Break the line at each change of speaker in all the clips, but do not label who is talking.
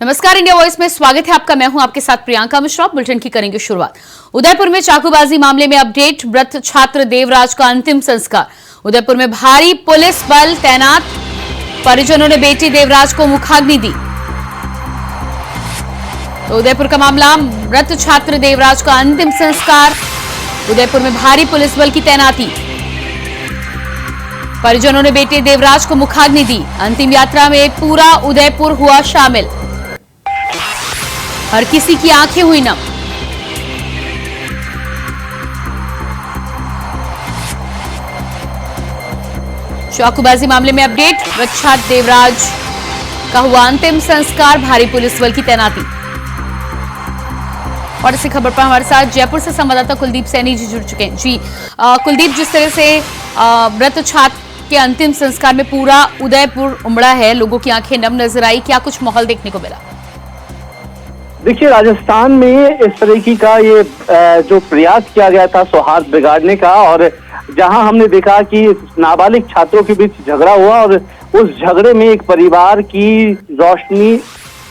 नमस्कार, India voice में स्वागत है आपका। मैं हूं आपके साथ प्रियंका मिश्रा। बुलेटिन की करेंगे शुरुआत। उदयपुर में चाकूबाजी मामले में अपडेट। मृत छात्र देवराज का अंतिम संस्कार। उदयपुर में भारी पुलिस बल तैनात। परिजनों ने बेटे देवराज को मुखाग्नि दी। तो उदयपुर का मामला, मृत छात्र देवराज का अंतिम संस्कार। उदयपुर में भारी पुलिस बल की तैनाती। परिजनों ने बेटे देवराज को मुखाग्नि दी। अंतिम यात्रा में पूरा उदयपुर हुआ शामिल। हर किसी की आंखें हुई नम। चाकूबाजी मामले में अपडेट। मृत छात्र देवराज का हुआ अंतिम संस्कार। भारी पुलिस बल की तैनाती। और इसी खबर पर हमारे साथ जयपुर से संवाददाता कुलदीप सैनी जी जुड़ चुके हैं। जी कुलदीप, जिस तरह से मृत छात्र के अंतिम संस्कार में पूरा उदयपुर उमड़ा है, लोगों की आंखें नम नजर आई, क्या कुछ माहौल देखने को मिला?
देखिए, राजस्थान में इस तरीके का ये जो प्रयास किया गया था सौहार्द बिगाड़ने का, और जहां हमने देखा कि नाबालिग छात्रों के बीच झगड़ा हुआ और उस झगड़े में एक परिवार की रोशनी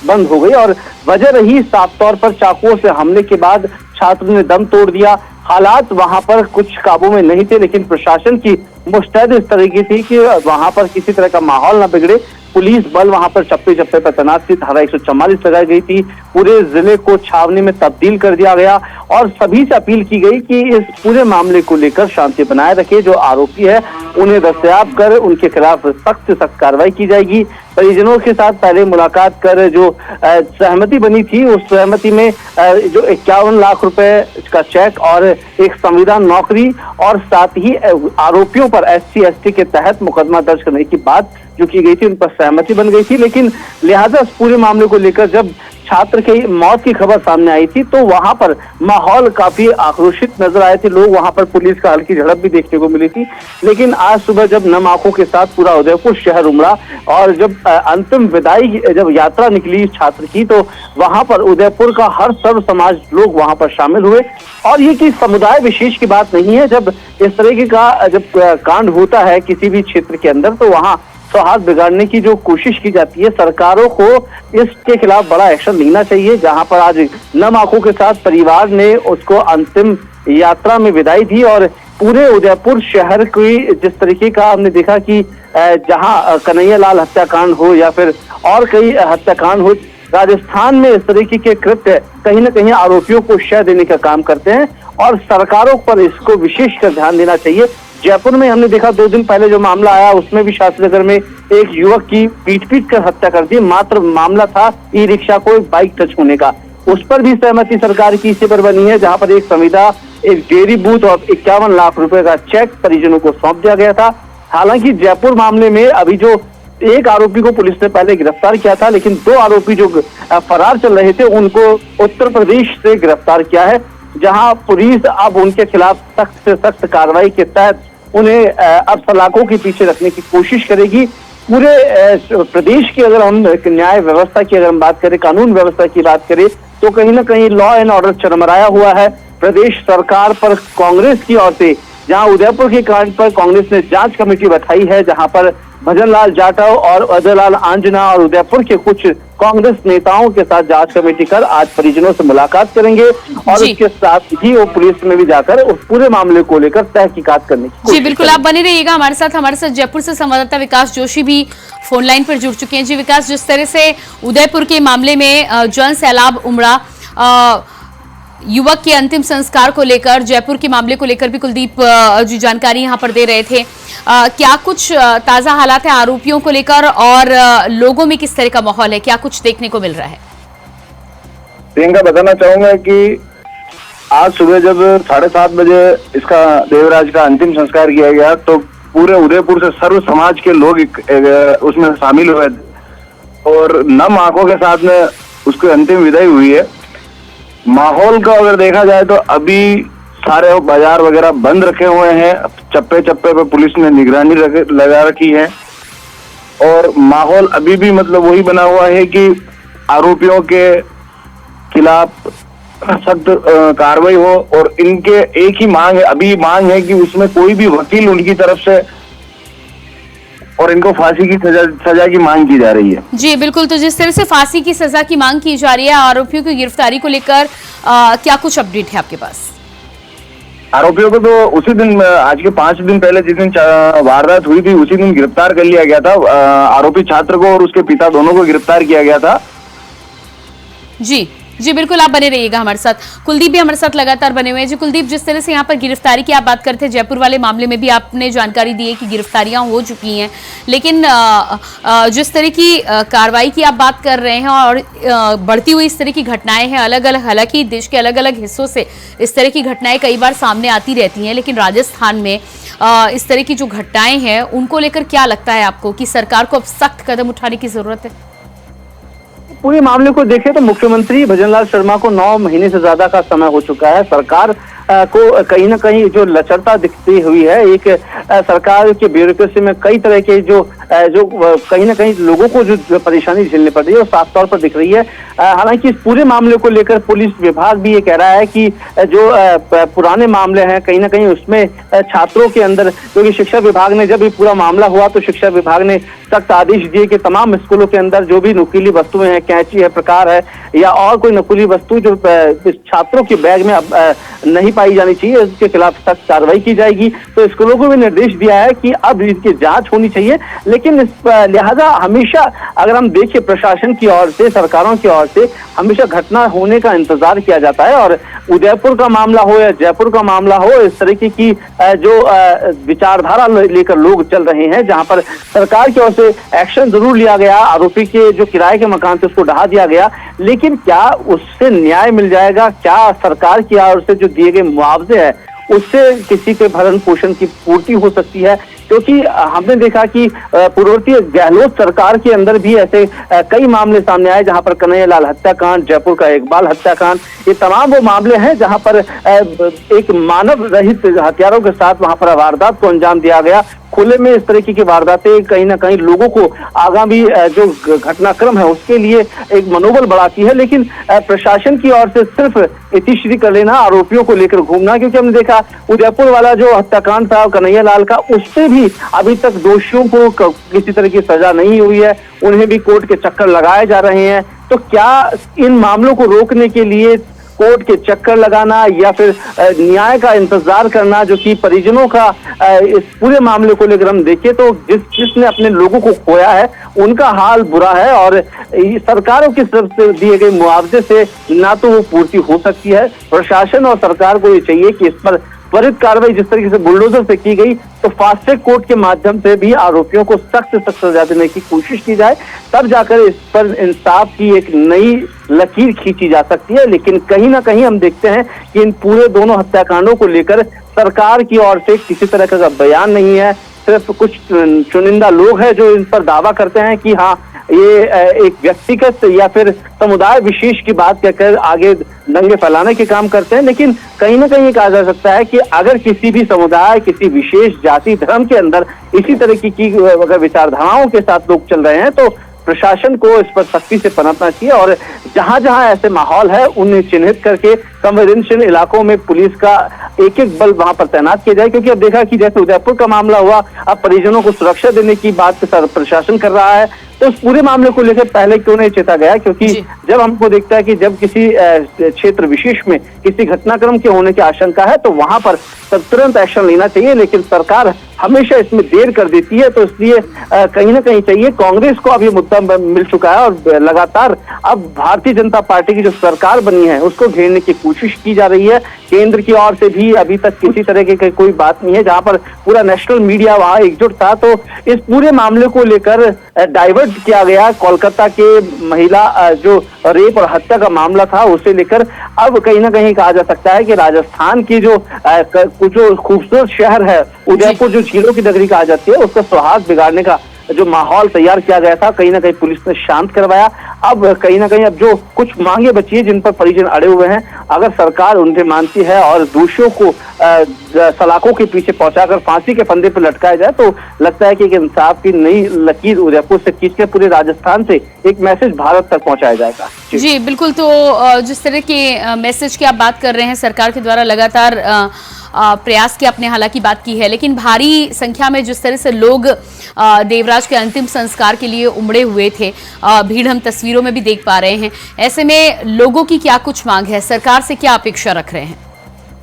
बंद हो गई और वजह रही साफ तौर पर चाकुओं से हमले के बाद छात्र ने दम तोड़ दिया। हालात वहां पर कुछ काबू में नहीं थे, लेकिन प्रशासन की मुस्तैद इस तरीके थी कि वहां पर किसी तरह का माहौल न बिगड़े। पुलिस बल वहां पर चप्पे चप्पे पर तैनात थी। धारा 144 लगाई गई थी। पूरे जिले को छावनी में तब्दील कर दिया गया और सभी से अपील की गई कि इस पूरे मामले को लेकर शांति बनाए रखे। जो आरोपी है उन्हें दस्तयाब कर उनके खिलाफ सख्त से सख्त कार्रवाई की जाएगी। परिजनों के साथ पहले मुलाकात कर जो सहमति बनी थी, उस सहमति में जो 51 लाख रुपए का चेक और एक संविधान नौकरी और साथ ही आरोपियों पर SC ST के तहत मुकदमा दर्ज करने की बात जो की गई थी, उन पर सहमति बन गई थी। लेकिन लिहाजा इस पूरे मामले को लेकर जब छात्र की मौत की खबर सामने आई थी तो वहां पर माहौल काफी आक्रोशित नजर आए थे लोग। वहां पर पुलिस का हल्की झड़प भी देखने को मिली थी। लेकिन आज सुबह जब नम आंखों के साथ पूरा उदयपुर शहर उमड़ा और जब अंतिम विदाई जब यात्रा निकली छात्र की, तो वहां पर उदयपुर का हर सर्व समाज लोग वहां पर शामिल हुए। और ये कि समुदाय विशेष की बात नहीं है, जब इस तरीके का जब कांड होता है किसी भी क्षेत्र के अंदर तो वहां सौहार्द बिगाड़ने की जो कोशिश की जाती है, सरकारों को इसके खिलाफ बड़ा एक्शन लेना चाहिए। जहां पर आज नम आंखों के साथ परिवार ने उसको अंतिम यात्रा में विदाई दी और पूरे उदयपुर शहर की जिस तरीके का हमने देखा कि जहां कन्हैया लाल हत्याकांड हो या फिर और कई हत्याकांड हो, राजस्थान में इस तरीके के कृत्य कहीं न कहीं आरोपियों को शय देने का काम करते हैं और सरकारों पर इसको विशेषकर ध्यान देना चाहिए। जयपुर में हमने देखा 2 दिन पहले जो मामला आया, उसमें भी शास्त्रीनगर में एक युवक की पीट कर हत्या कर दी। मात्र मामला था ई रिक्शा को एक बाइक टच होने का। उस पर भी सहमति सरकार की इसी पर बनी है, जहां पर एक संविदा, एक डेयरी बूथ और 51 लाख रुपए का चेक परिजनों को सौंप दिया गया था। हालांकि जयपुर मामले में अभी जो एक आरोपी को पुलिस ने पहले गिरफ्तार किया था, लेकिन 2 आरोपी जो फरार चल रहे थे उनको उत्तर प्रदेश से गिरफ्तार किया है, जहां पुलिस अब उनके खिलाफ सख्त से सख्त कार्रवाई के तहत उन्हें अब सलाखों के पीछे रखने की कोशिश करेगी। पूरे प्रदेश की अगर हम न्याय व्यवस्था की अगर हम बात करें, कानून व्यवस्था की बात करें, तो कहीं ना कहीं लॉ एंड ऑर्डर चरमराया हुआ है। प्रदेश सरकार पर कांग्रेस की ओर से, जहां उदयपुर के कांड पर कांग्रेस ने जांच कमेटी बैठाई है, जहां पर भजनलाल जाटव और अजयलाल आंजना और उदयपुर के कुछ कांग्रेस नेताओं के साथ जांच कमेटी कर आज परिजनों से मुलाकात करेंगे और उसके साथ ही वो पुलिस में भी जाकर उस पूरे मामले को लेकर तहकीकात करने की।
जी बिल्कुल, आप बने रहिएगा हमारे साथ जयपुर से संवाददाता विकास जोशी भी फोन लाइन पर जुड़ चुके हैं। जी विकास, जिस तरह से उदयपुर के मामले में जन सैलाब उमड़ा, युवक के अंतिम संस्कार को लेकर, जयपुर के मामले को लेकर भी कुलदीप जी जानकारी यहां पर दे रहे थे, क्या कुछ ताजा हालात है आरोपियों को लेकर और लोगों में किस तरह का माहौल है, क्या कुछ देखने को मिल रहा है?
प्रियंका, बताना चाहूंगा कि आज सुबह जब 7:30 बजे इसका देवराज का अंतिम संस्कार किया गया तो पूरे उदयपुर से सर्व समाज के लोग उसमें शामिल हुए और नम आंखों के साथ में उसकी अंतिम विदाई हुई है। माहौल का अगर देखा जाए तो अभी सारे बाजार वगैरह बंद रखे हुए हैं, चप्पे चप्पे पे पुलिस ने निगरानी लगा रखी है और माहौल अभी भी मतलब वही बना हुआ है कि आरोपियों के खिलाफ सख्त कार्रवाई हो। और इनके एक ही मांग है, अभी मांग है कि उसमें कोई भी वकील उनकी तरफ से और इनको फांसी की सजा की मांग की जा रही है।
जी बिल्कुल, तो जिस तरह से फांसी की सजा की मांग की जा रही है, आरोपियों की गिरफ्तारी को लेकर क्या कुछ अपडेट है आपके पास?
आरोपियों को तो उसी दिन, आज के 5 दिन पहले जिस दिन वारदात हुई थी, उसी दिन गिरफ्तार कर लिया गया था। आरोपी छात्र को और उसके पिता दोनों को गिरफ्तार किया गया था।
जी जी बिल्कुल, आप बने रहिएगा हमारे साथ। कुलदीप भी हमारे साथ लगातार बने हुए हैं। जी कुलदीप, जिस तरह से यहाँ पर गिरफ्तारी की आप बात करते हैं, जयपुर वाले मामले में भी आपने जानकारी दी है कि गिरफ्तारियां हो चुकी हैं, लेकिन जिस तरह की कार्रवाई की आप बात कर रहे हैं और बढ़ती हुई इस तरह की घटनाएं हैं अलग अलग, हालांकि देश के अलग अलग हिस्सों से इस तरह की घटनाएं कई बार सामने आती रहती हैं, लेकिन राजस्थान में इस तरह की जो घटनाएं हैं उनको लेकर क्या लगता है आपको कि सरकार को अब सख्त कदम उठाने की जरूरत है?
पूरे मामले को देखें तो मुख्यमंत्री भजनलाल शर्मा को 9 महीने से ज्यादा का समय हो चुका है। सरकार को कहीं ना कहीं जो लचरता दिखती हुई है, एक सरकार के ब्यूरोक्रेसी में कई तरह के जो कहीं ना कहीं लोगों को जो परेशानी झेलनी पड़ रही है वो साफ तौर पर दिख रही है। हालांकि इस पूरे मामले को लेकर पुलिस विभाग भी ये कह रहा है कि जो पुराने मामले हैं कहीं ना कहीं उसमें छात्रों के अंदर, क्योंकि शिक्षा विभाग ने जब ये पूरा मामला हुआ तो शिक्षा विभाग ने सख्त आदेश दिए कि तमाम स्कूलों के अंदर जो भी नुकीली वस्तुएं हैं, कैंची है, प्रकार है या और कोई नकुली वस्तु जो छात्रों के बैग में नहीं पाई जानी चाहिए, उसके खिलाफ सख्त कार्रवाई की जाएगी। तो स्कूलों को भी निर्देश दिया है कि अब इसकी जांच होनी चाहिए। लेकिन इस लिहाजा हमेशा अगर हम देखें प्रशासन की ओर से, सरकारों की ओर से हमेशा घटना होने का इंतजार किया जाता है। और उदयपुर का मामला हो या जयपुर का मामला हो, इस तरीके की जो विचारधारा लेकर लोग चल रहे हैं, जहां पर सरकार की ओर से एक्शन जरूर लिया गया, आरोपी के जो किराए के मकान थे उसको ढहा दिया गया, लेकिन क्या उससे न्याय मिल जाएगा? क्या सरकार की ओर से जो दिए गए मुआवजे हैं उससे किसी के भरण पोषण की पूर्ति हो सकती है? क्योंकि हमने देखा कि पूर्ववर्ती गहलोत सरकार के अंदर भी ऐसे कई मामले सामने आए, जहां पर कन्हैयालाल हत्याकांड, जयपुर का इकबाल हत्याकांड, ये तमाम वो मामले हैं जहां पर एक मानव रहित हथियारों के साथ वहां पर वारदात को अंजाम दिया गया। खुले में इस तरीके की वारदातें कहीं ना कहीं लोगों को आगामी जो घटनाक्रम है उसके लिए एक मनोबल बढ़ाती है। लेकिन प्रशासन की ओर से सिर्फ इतिश्री कर लेना, आरोपियों को लेकर घूमना, क्योंकि हमने देखा उदयपुर वाला जो हत्याकांड था कन्हैयालाल का, उस पे भी अभी तक दोषियों को किसी तरह की सजा नहीं हुई है, उन्हें भी कोर्ट के चक्कर लगाए जा रहे हैं। तो क्या इन मामलों को रोकने के लिए कोर्ट के चक्कर लगाना या फिर न्याय का इंतजार करना, जो कि परिजनों का इस पूरे मामले को लेकर हम देखें तो जिसने अपने लोगों को खोया है उनका हाल बुरा है, और सरकारों की तरफ से दिए गए मुआवजे से ना तो वो पूर्ति हो सकती है। प्रशासन और सरकार को ये चाहिए कि इस पर त्वरित कार्रवाई जिस तरीके से बुलडोजर से की गई, तो फास्ट ट्रैक कोर्ट के माध्यम से भी आरोपियों को सख्त से सख्त सजा देने की कोशिश की जाए, तब जाकर इस पर इंसाफ की एक नई लकीर खींची जा सकती है। लेकिन कहीं ना कहीं हम देखते हैं कि इन पूरे दोनों हत्याकांडों को लेकर सरकार की ओर से किसी तरह का बयान नहीं है। सिर्फ कुछ चुनिंदा लोग हैं जो इन पर दावा करते हैं कि हाँ ये एक व्यक्तिगत या फिर समुदाय विशेष की बात कहकर आगे दंगे फैलाने के काम करते हैं। लेकिन कहीं ना कहीं कहा जा सकता है कि अगर किसी भी समुदाय, किसी विशेष जाति धर्म के अंदर इसी तरह की अगर विचारधाराओं के साथ लोग चल रहे हैं तो प्रशासन को इस पर सख्ती से पनपना चाहिए, और जहां जहां ऐसे माहौल है उन्हें चिन्हित करके संवेदनशील इलाकों में पुलिस का एक एक बल वहां पर तैनात किया जाए। क्योंकि अब देखा कि जैसे उदयपुर का मामला हुआ, अब परिजनों को सुरक्षा देने की बात प्रशासन कर रहा है, तो उस पूरे मामले को लेकर पहले क्यों नहीं चेता गया? क्योंकि जब हमको देखता है कि जब किसी क्षेत्र विशेष में किसी घटनाक्रम के होने की आशंका है तो वहां पर तुरंत एक्शन लेना चाहिए, लेकिन सरकार हमेशा इसमें देर कर देती है। तो इसलिए कहीं ना कहीं चाहिए, कांग्रेस को अब ये मुद्दा मिल चुका है और लगातार अब भारतीय जनता पार्टी की जो सरकार बनी है उसको घेरने की कोशिश की जा रही है। केंद्र की ओर से भी अभी तक किसी तरह की कोई बात नहीं है, जहां पर पूरा नेशनल मीडिया वहां एकजुट था। तो इस पूरे मामले को लेकर डाइवर्ट किया गया। कोलकाता के महिला जो रेप और हत्या का मामला था उसे लेकर अब कहीं ना कहीं कहा जा सकता है कि राजस्थान की जो खूबसूरत शहर है उदयपुर, जो झीलों की नगरी कहा जाती है, उसका सुहाग बिगाड़ने का जो माहौल तैयार किया गया था कहीं ना कहीं पुलिस ने शांत करवाया। अब कहीं ना कहीं अब जो कुछ मांगे बची है जिन पर परिजन अड़े हुए हैं, अगर सरकार उनसे मानती है और दोषियों को सलाखों के पीछे पहुंचाकर फांसी के फंदे पर लटकाया जाए तो लगता है कि एक इंसाफ की नई लकीर उदयपुर से खींचकर पूरे राजस्थान से एक मैसेज भारत तक पहुंचाया जाएगा।
जी बिल्कुल, तो जिस तरह के मैसेज की आप बात कर रहे हैं, सरकार के द्वारा लगातार प्रयास के अपने हालांकि बात की है, लेकिन भारी संख्या में जिस तरह से लोग देवराज के अंतिम संस्कार के लिए उमड़े हुए थे, भीड़ हम तस्वीरों में भी देख पा रहे हैं। ऐसे में लोगों की क्या कुछ मांग है, सरकार से क्या अपेक्षा रख रहे हैं?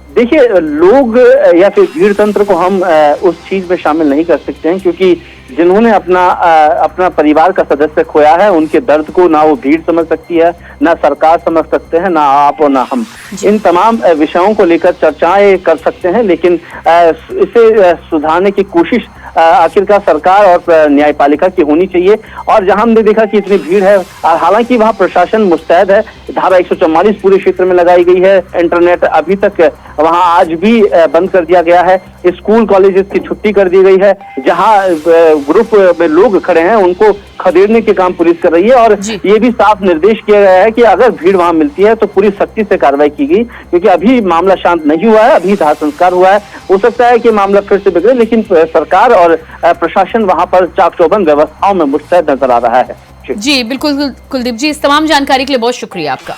देखिए, लोग या फिर भीड़ तंत्र को हम उस चीज में शामिल नहीं कर सकते हैं, क्योंकि जिन्होंने अपना परिवार का सदस्य खोया है, उनके दर्द को ना वो भीड़ समझ सकती है, ना सरकार समझ सकते हैं, ना आप और ना हम। इन तमाम विषयों को लेकर चर्चाएं कर सकते हैं, लेकिन इसे सुधारने की कोशिश आखिरकार सरकार और न्यायपालिका की होनी चाहिए। और जहां हमने देखा कि इतनी भीड़ है, हालांकि वहां प्रशासन मुस्तैद है, धारा 144 पूरे क्षेत्र में लगाई गई है, इंटरनेट अभी तक वहां आज भी बंद कर दिया गया है, स्कूल कॉलेजेस की छुट्टी कर दी गई है, जहां ग्रुप में लोग खड़े हैं उनको खदेड़ने के काम पुलिस कर रही है। और ये भी साफ निर्देश किया गया है कि अगर भीड़ वहां मिलती है तो पूरी सख्ती से कार्रवाई की गई, क्योंकि अभी मामला शांत नहीं हुआ है, अभी दाह संस्कार हुआ है, हो सकता है कि मामला फिर से बिगड़े, लेकिन सरकार और प्रशासन वहां पर चाक चौबंद व्यवस्थाओं में मुस्तैद नजर आ रहा है।
जी बिल्कुल कुलदीप जी, इस तमाम जानकारी के लिए बहुत शुक्रिया आपका।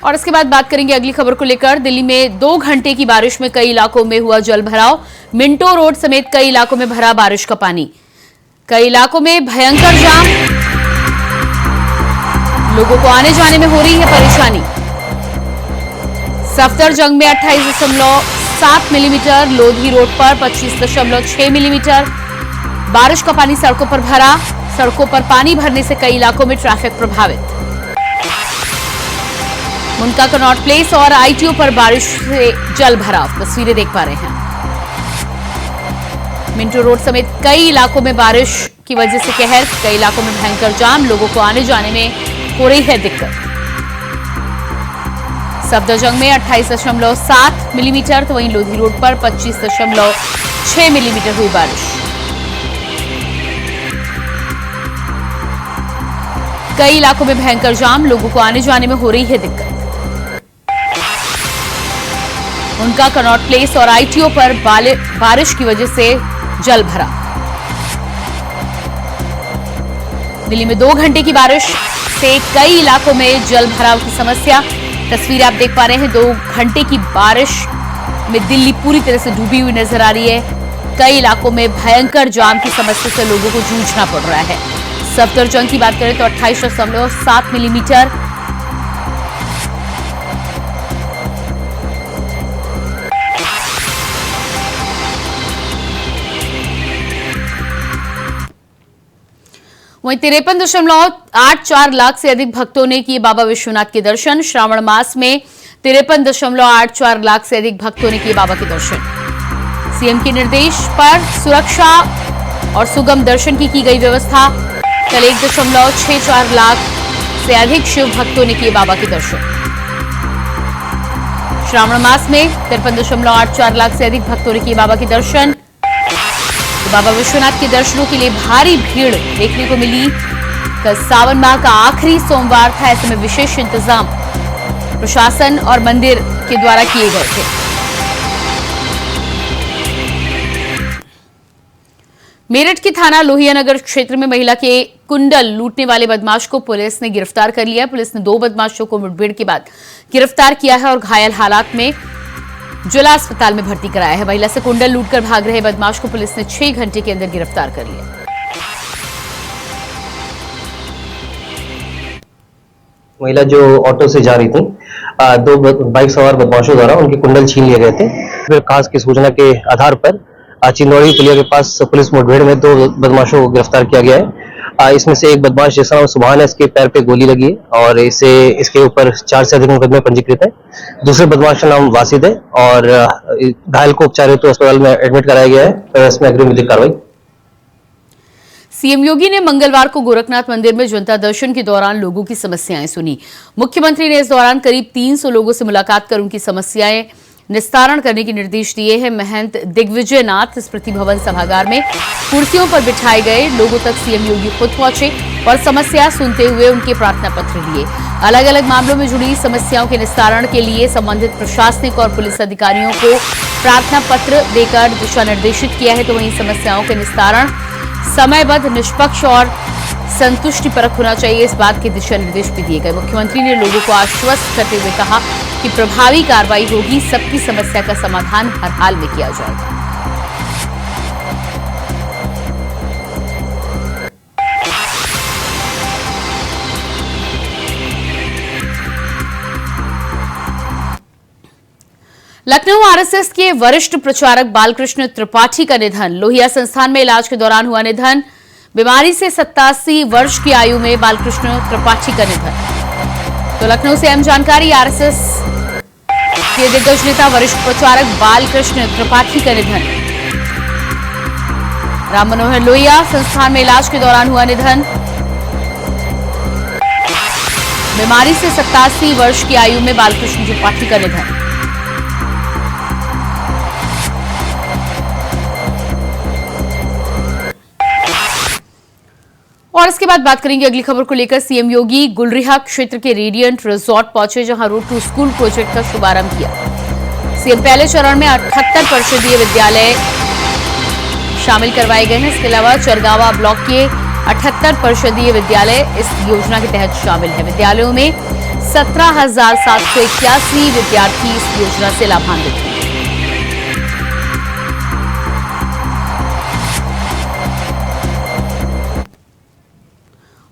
और इसके बाद बात करेंगे अगली खबर को लेकर। दिल्ली में 2 घंटे की बारिश में कई इलाकों में हुआ जल भराव, मिंटो रोड समेत कई इलाकों में भरा बारिश का पानी, कई इलाकों में भयंकर जाम, लोगों को आने जाने में हो रही है परेशानी। सफदरजंग में 28.7 मिलीमीटर, लोधी रोड पर 25.6 मिलीमीटर बारिश का पानी सड़कों पर भरा, सड़कों पर पानी भरने से कई इलाकों में ट्रैफिक प्रभावित। मुनका कनॉट प्लेस और आईटीओ पर बारिश से जल भराव, तस्वीरें देख पा रहे हैं। मिंटो रोड समेत कई इलाकों में बारिश की वजह से कहर, कई इलाकों में भयंकर जाम, लोगों को आने जाने में हो रही है दिक्कत। सफदरजंग में 28.7 मिलीमीटर, तो वहीं लोधी रोड पर 25.6 मिलीमीटर हुई बारिश। कई इलाकों में भयंकर जाम, लोगों को आने जाने में हो रही है दिक्कत। उनका कनॉट प्लेस और आईटीओ पर बारिश की वजह से जल भरा। दिल्ली में 2 घंटे की बारिश से कई इलाकों में जल भराव की समस्या, तस्वीरें आप देख पा रहे हैं। 2 घंटे की बारिश में दिल्ली पूरी तरह से डूबी हुई नजर आ रही है। कई इलाकों में भयंकर जाम की समस्या से लोगों को जूझना पड़ रहा है। सफदरजंग की बात करें तो 28.7 मिलीमीटर, वहीं 53.84 लाख से अधिक भक्तों ने किए बाबा विश्वनाथ के दर्शन। श्रावण मास में 53.84 लाख से अधिक भक्तों ने किए बाबा के दर्शन। सीएम के निर्देश पर सुरक्षा और सुगम दर्शन की गई व्यवस्था। कल 1.64 लाख से अधिक शिव भक्तों ने किए बाबा के दर्शन। श्रावण मास में 53.84 लाख से अधिक भक्तों ने किए बाबा के दर्शन। तो बाबा विश्वनाथ के दर्शनों के लिए भारी भीड़ देखने को मिली। कल सावन माह का आखिरी सोमवार था, ऐसे में विशेष इंतजाम प्रशासन और मंदिर के द्वारा किए गए थे। मेरठ के थाना लोहिया नगर क्षेत्र में महिला के कुंडल लूटने वाले बदमाश को पुलिस ने गिरफ्तार कर लिया। पुलिस ने 2 बदमाशों को मुठभेड़ के बाद गिरफ्तार किया है और घायल हालात में जिला अस्पताल में भर्ती कराया है। महिला से कुंडल लूटकर भाग रहे बदमाश को पुलिस ने 6 घंटे के अंदर गिरफ्तार कर लिया।
महिला जो ऑटो से जा रही थी, 2 बाइक सवार बदमाशों द्वारा उनके कुंडल छीन लिए गए थे। फिर खास की सूचना के आधार पर चिंदौड़ी पुलिया के पास पुलिस मुठभेड़ में 2 बदमाशों को गिरफ्तार किया गया है। इसमें से एक बदमाश जिसका नाम सुभान है, इसके पैर पे गोली लगी है और इसके ऊपर 4 से अधिक मुकदमे पंजीकृत है। दूसरे बदमाश का नाम वासिद है और घायल को उपचार हेतु अस्पताल में एडमिट कराया गया है और इसमें अग्रिम विधिक कार्रवाई।
सीएम योगी ने मंगलवार को गोरखनाथ मंदिर में जनता दर्शन के दौरान लोगों की समस्याएं सुनी। मुख्यमंत्री ने इस दौरान करीब 300 लोगों से मुलाकात कर उनकी समस्याएं निस्तारण करने के निर्देश दिए हैं। महंत दिग्विजय नाथ स्मृति भवन सभागार में कुर्सियों पर बिठाए गए लोगों तक सीएम योगी खुद पहुंचे और समस्या सुनते हुए उनके प्रार्थना पत्र लिए। अलग अलग मामलों में जुड़ी समस्याओं के निस्तारण के लिए संबंधित प्रशासनिक और पुलिस अधिकारियों को प्रार्थना पत्र देकर दिशा निर्देशित किया है। तो वहीं समस्याओं के निस्तारण समयबद्ध, निष्पक्ष और संतुष्टिपरक होना चाहिए, इस बात के दिशा निर्देश भी दिए गए। मुख्यमंत्री ने लोगों को आश्वस्त करते हुए कहा कि प्रभावी कार्रवाई होगी, सबकी समस्या का समाधान हर हाल में किया जाएगा। लखनऊ आरएसएस के वरिष्ठ प्रचारक बालकृष्ण त्रिपाठी का निधन। लोहिया संस्थान में इलाज के दौरान हुआ निधन। बीमारी से 87 वर्ष की आयु में बालकृष्ण त्रिपाठी का निधन। तो लखनऊ से अहम जानकारी, आरएसएस के दिग्गज नेता वरिष्ठ प्रचारक बालकृष्ण त्रिपाठी का निधन। राम मनोहर लोहिया संस्थान में इलाज के दौरान हुआ निधन। बीमारी से 87 वर्ष की आयु में बालकृष्ण त्रिपाठी का निधन। और इसके बाद बात करेंगे अगली खबर को लेकर। सीएम योगी गुलरिहा क्षेत्र के रेडियंट रिजॉर्ट पहुंचे, जहां रोड टू स्कूल प्रोजेक्ट का शुभारंभ किया। सीएम पहले चरण में 78 परिषदीय विद्यालय शामिल करवाए गए हैं। इसके अलावा चरगावा ब्लॉक के 78 परिषदीय विद्यालय इस योजना के तहत शामिल है। विद्यालयों में 17,781 विद्यार्थी इस योजना से लाभान्वित हैं।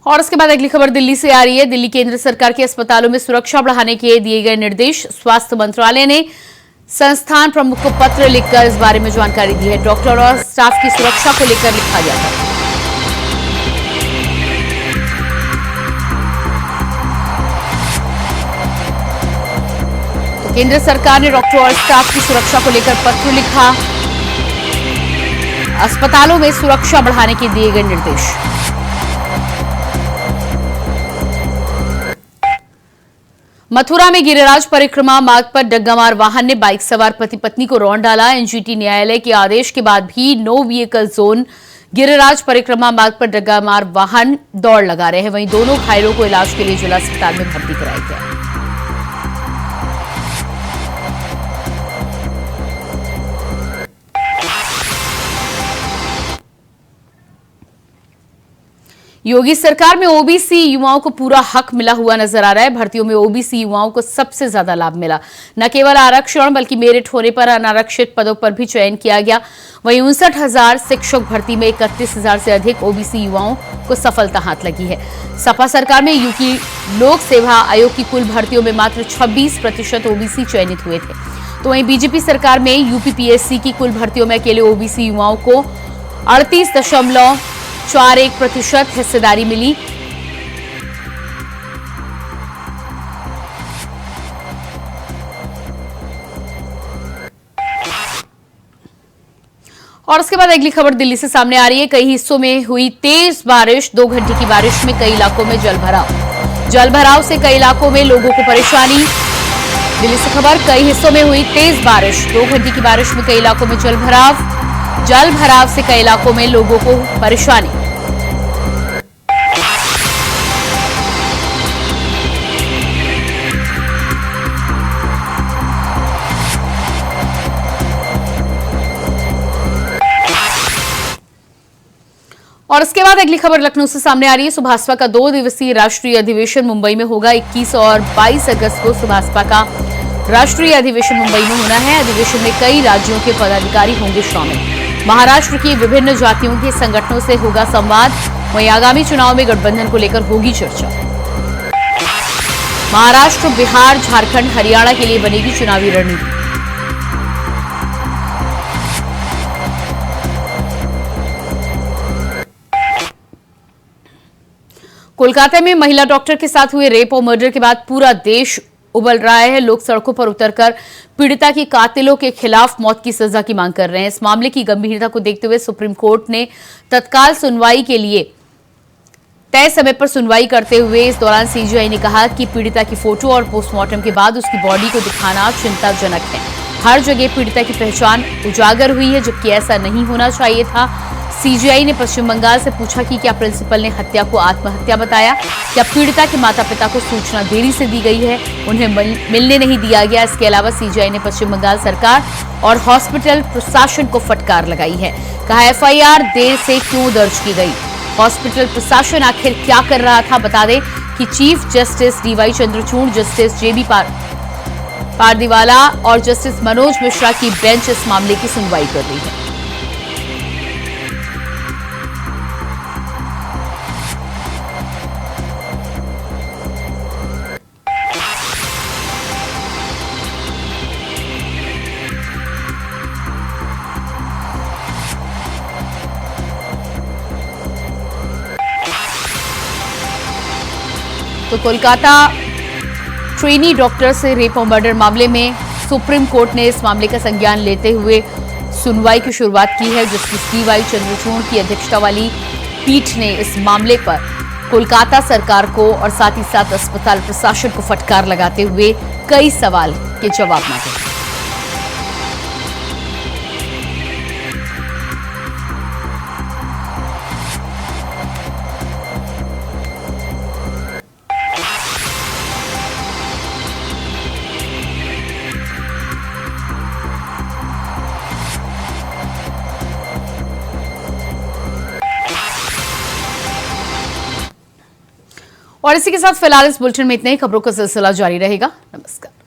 और इसके बाद अगली खबर दिल्ली से आ रही है। दिल्ली केंद्र सरकार के अस्पतालों में सुरक्षा बढ़ाने के दिए गए निर्देश। स्वास्थ्य मंत्रालय ने संस्थान प्रमुख को पत्र लिखकर इस बारे में जानकारी दी है। डॉक्टर और स्टाफ की सुरक्षा को लेकर लिखा गया था। तो केंद्र सरकार ने डॉक्टर और स्टाफ की सुरक्षा को लेकर पत्र लिखा। अस्पतालों में सुरक्षा बढ़ाने के दिए गए निर्देश। मथुरा में गिरिराज परिक्रमा मार्ग पर डग्गामार वाहन ने बाइक सवार पति पत्नी को रौंद डाला। एनजीटी न्यायालय के आदेश के बाद भी नो व्हीकल जोन गिरिराज परिक्रमा मार्ग पर डग्गामार वाहन दौड़ लगा रहे हैं। वहीं दोनों घायलों को इलाज के लिए जिला अस्पताल में भर्ती कराया गया। योगी सरकार में ओबीसी युवाओं को पूरा हक मिला हुआ नजर आ रहा है। भर्तियों में ओबीसी युवाओं को सबसे ज्यादा लाभ मिला। न केवल आरक्षण बल्कि मेरिट होने पर अनारक्षित पदों पर भी चयन किया गया। वहीं 59,000 शिक्षक भर्ती में 31,000 से अधिक ओबीसी युवाओं को सफलता हाथ लगी है। सपा सरकार में यूपी लोक सेवा आयोग की कुल भर्तियों में मात्र 26% ओबीसी चयनित हुए थे। तो वहीं बीजेपी सरकार में यूपीपीएससी की कुल भर्तियों में अकेले ओबीसी युवाओं को 38.41% हिस्सेदारी मिली। और उसके बाद अगली खबर दिल्ली से सामने आ रही है। कई हिस्सों में हुई तेज बारिश। 2 घंटे की बारिश में कई इलाकों में जलभराव से कई इलाकों में लोगों को परेशानी। दिल्ली से खबर, कई हिस्सों में हुई तेज बारिश। 2 घंटे की बारिश में कई इलाकों में जलभराव से कई इलाकों में लोगों को परेशानी। और इसके बाद अगली खबर लखनऊ से सामने आ रही है। सुभाषपा का 2 दिवसीय राष्ट्रीय अधिवेशन मुंबई में होगा। 21 और 22 अगस्त को सुभाषपा का राष्ट्रीय अधिवेशन मुंबई में होना है। अधिवेशन में कई राज्यों के पदाधिकारी होंगे शामिल। महाराष्ट्र की विभिन्न जातियों के संगठनों से होगा संवाद। वहीं आगामी चुनाव में गठबंधन को लेकर होगी चर्चा। महाराष्ट्र, बिहार, झारखंड, हरियाणा के लिए बनेगी चुनावी रणनीति। कोलकाता में महिला डॉक्टर के साथ हुए रेप और मर्डर के बाद पूरा देश उबल रहा है। लोग सड़कों पर उतरकर पीड़िता के कातिलों के खिलाफ मौत की सजा की मांग कर रहे हैं। इस मामले की गंभीरता को देखते हुए सुप्रीम कोर्ट ने तत्काल सुनवाई के लिए तय समय पर सुनवाई करते हुए इस दौरान सीजीआई ने कहा कि पीड़िता की फोटो और पोस्टमार्टम के बाद उसकी बॉडी को दिखाना चिंताजनक है। हर जगह पीड़िता की पहचान उजागर हुई है, जबकि ऐसा नहीं होना चाहिए था। सीजीआई ने पश्चिम बंगाल से पूछा कि क्या प्रिंसिपल ने हत्या को आत्महत्या बताया, क्या पीड़िता के माता पिता को सूचना देरी से दी गई है, उन्हें मिलने नहीं दिया गया। इसके अलावा सीजीआई ने पश्चिम बंगाल सरकार और हॉस्पिटल प्रशासन को फटकार लगाई है। कहा, एफआईआर देर से क्यों दर्ज की गई, हॉस्पिटल प्रशासन आखिर क्या कर रहा था। बता दें कि chief justice DY Chandrachud, justice JB Pardiwala और जस्टिस मनोज मिश्रा की बेंच इस मामले की सुनवाई कर रही है। तो कोलकाता ट्रेनी डॉक्टर से रेप और मर्डर मामले में सुप्रीम कोर्ट ने इस मामले का संज्ञान लेते हुए सुनवाई की शुरुआत की है। Justice D.Y.. चंद्रचूड़ की अध्यक्षता वाली पीठ ने इस मामले पर कोलकाता सरकार को और साथ ही साथ अस्पताल प्रशासन को फटकार लगाते हुए कई सवाल के जवाब मांगे। और इसी के साथ फिलहाल इस बुलेटिन में इतने ही। खबरों का सिलसिला जारी रहेगा। नमस्कार।